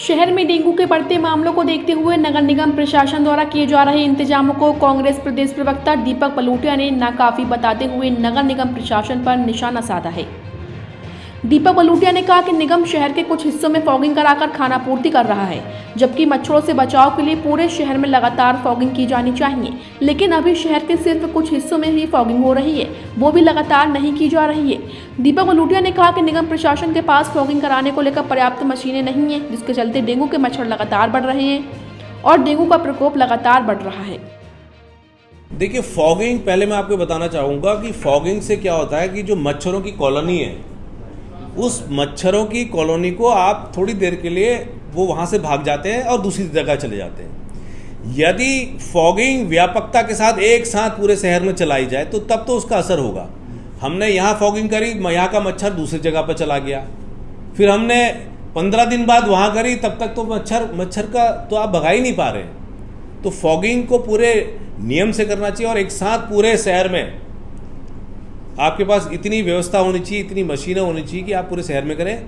शहर में डेंगू के बढ़ते मामलों को देखते हुए नगर निगम प्रशासन द्वारा किए जा रहे इंतजामों को कांग्रेस प्रदेश प्रवक्ता दीपक बलूटिया ने नाकाफी बताते हुए नगर निगम प्रशासन पर निशाना साधा है। दीपक बलूटिया ने कहा कि निगम शहर के कुछ हिस्सों में फॉगिंग कराकर खानापूर्ति कर रहा है, जबकि मच्छरों से बचाव के लिए पूरे शहर में लगातार फॉगिंग की जानी चाहिए, लेकिन अभी शहर के सिर्फ कुछ हिस्सों में ही फॉगिंग हो रही है, वो भी लगातार नहीं की जा रही है। दीपक बलूटिया ने कहा कि निगम प्रशासन के पास फॉगिंग कराने को लेकर पर्याप्त मशीनें नहीं है, जिसके चलते डेंगू के मच्छर लगातार बढ़ रहे हैं और डेंगू का प्रकोप लगातार बढ़ रहा है। देखिए, फॉगिंग, पहले मैं आपको बताना चाहूँगा कि फॉगिंग से क्या होता है कि जो मच्छरों की कॉलोनी है, उस मच्छरों की कॉलोनी को आप थोड़ी देर के लिए वो वहाँ से भाग जाते हैं और दूसरी जगह चले जाते हैं। यदि फॉगिंग व्यापकता के साथ एक साथ पूरे शहर में चलाई जाए तो तब तो उसका असर होगा। हमने यहाँ फॉगिंग करी, यहाँ का मच्छर दूसरी जगह पर चला गया, फिर हमने 15 दिन बाद वहाँ करी, तब तक तो मच्छर का तो आप भगा ही नहीं पा रहे। तो फॉगिंग को पूरे नियम से करना चाहिए और एक साथ पूरे शहर में आपके पास इतनी व्यवस्था होनी चाहिए, इतनी मशीनें होनी चाहिए कि आप पूरे शहर में करें।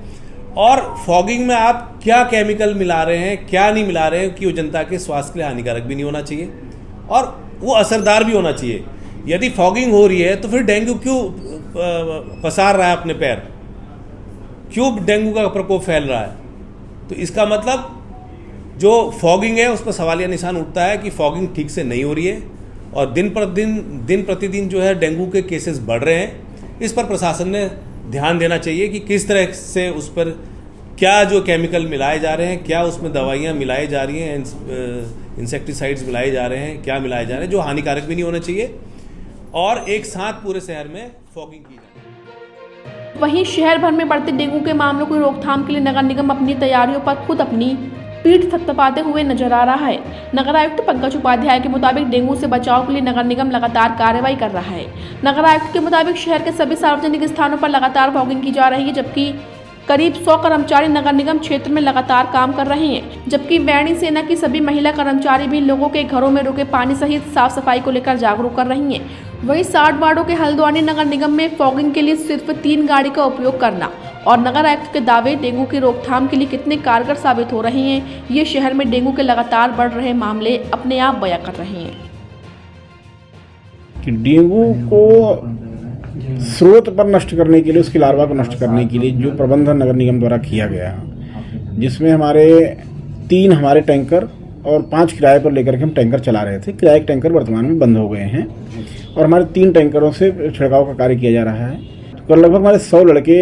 और फॉगिंग में आप क्या केमिकल मिला रहे हैं, क्या नहीं मिला रहे हैं कि वो जनता के स्वास्थ्य के लिए हानिकारक भी नहीं होना चाहिए और वो असरदार भी होना चाहिए। यदि फॉगिंग हो रही है तो फिर डेंगू क्यों पसार रहा है अपने पैर, क्यों डेंगू का प्रकोप फैल रहा है? तो इसका मतलब जो फॉगिंग है उस पर सवालिया निशान उठता है कि फॉगिंग ठीक से नहीं हो रही है और दिन प्रतिदिन जो है डेंगू के केसेस बढ़ रहे हैं। इस पर प्रशासन ने ध्यान देना चाहिए कि किस तरह से उस पर क्या जो केमिकल मिलाए जा रहे हैं, क्या उसमें दवाइयाँ मिलाई जा रही हैं, इंसेक्टिसाइड्स मिलाए जा रहे हैं, क्या मिलाए जा रहे हैं जो हानिकारक भी नहीं होना चाहिए, और एक साथ पूरे शहर में फॉगिंग की जाए। वहीं शहर भर में बढ़ते डेंगू के मामलों की रोकथाम के लिए नगर निगम अपनी तैयारियों पर खुद अपनी पीठ थपथपाते हुए नजर आ रहा है। नगर आयुक्त पंकज उपाध्याय के मुताबिक डेंगू से बचाव के लिए नगर निगम लगातार कार्रवाई कर रहा है। नगर आयुक्त के मुताबिक शहर के सभी सार्वजनिक स्थानों पर लगातार फॉगिंग की जा रही है, जबकि करीब 100 कर्मचारी नगर निगम क्षेत्र में लगातार काम कर रहे हैं, जबकि वैणी सेना की सभी महिला कर्मचारी भी लोगों के घरों में रुके पानी सहित साफ सफाई को लेकर जागरूक कर रही हैं। वहीं 60 वार्डों के हल्द्वानी नगर निगम में फॉगिंग के लिए सिर्फ 3 गाड़ी का उपयोग करना और नगर आयुक्त के दावे डेंगू की रोकथाम के लिए कितने कारगर साबित हो रहे हैं, ये शहर में डेंगू के लगातार बढ़ रहे मामले अपने आप बयां कर रहे हैं। कि डेंगू को स्रोत पर नष्ट करने के लिए, उसकी लार्वा को नष्ट करने के लिए जो प्रबंधन नगर निगम द्वारा किया गया, जिसमें हमारे 3 हमारे टैंकर और 5 किराए पर लेकर के हम टैंकर चला रहे थे। किराए के टैंकर वर्तमान में बंद हो गए हैं और हमारे 3 टैंकरों से छिड़काव का कार्य किया जा रहा है। तो लगभग हमारे 100 लड़के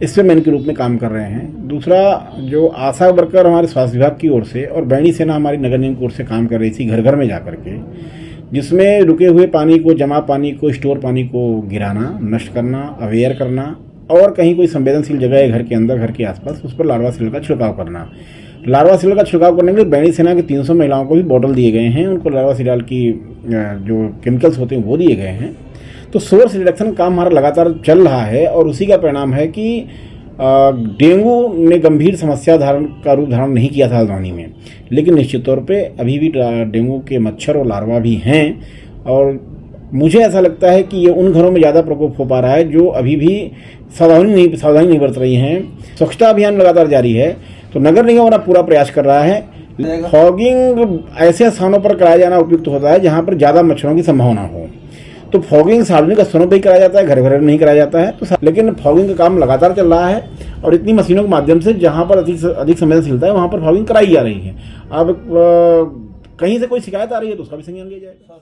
स्पेमैन के रूप में काम कर रहे हैं। दूसरा, जो आशा वर्कर हमारे स्वास्थ्य विभाग की ओर से और वैणी सेना हमारी नगर निगम की ओर से काम कर रही थी घर घर में जाकर के, जिसमें रुके हुए पानी को, जमा पानी को, स्टोर पानी को गिराना, नष्ट करना, अवेयर करना और कहीं कोई संवेदनशील जगह है घर के अंदर, घर के आसपास, उस पर लार्वा सेल का छिड़काव करना। लार्वा सेल का छिड़काव करने के लिए वैणी सेना की 300 महिलाओं को भी बॉटल दिए गए हैं, उनको लार्वा सेल की जो केमिकल्स होते हैं वो दिए गए हैं। तो सोर्स रिडक्शन काम हमारा लगातार चल रहा है और उसी का परिणाम है कि डेंगू ने गंभीर समस्या का रूप धारण नहीं किया था हल्द्वानी में, लेकिन निश्चित तौर पे अभी भी डेंगू के मच्छर और लार्वा भी हैं और मुझे ऐसा लगता है कि ये उन घरों में ज़्यादा प्रकोप हो पा रहा है जो अभी भी सावधानी नहीं बरत रही हैं। स्वच्छता अभियान लगातार जारी है, तो नगर निगम अपना पूरा प्रयास कर रहा है। फॉगिंग ऐसे स्थानों पर कराया जाना उपयुक्त होता है जहाँ पर ज़्यादा मच्छरों की संभावना हो। तो फॉगिंग सार्वजनिक स्थलों पर ही कराया जाता है, घर घर नहीं कराया जाता है। तो लेकिन फॉगिंग का काम लगातार चल रहा है और इतनी मशीनों के माध्यम से जहाँ पर अधिक संवेदनशीलता है वहाँ पर फॉगिंग कराई जा रही है। अब कहीं से कोई शिकायत आ रही है तो उसका भी संज्ञान लिया जाएगा।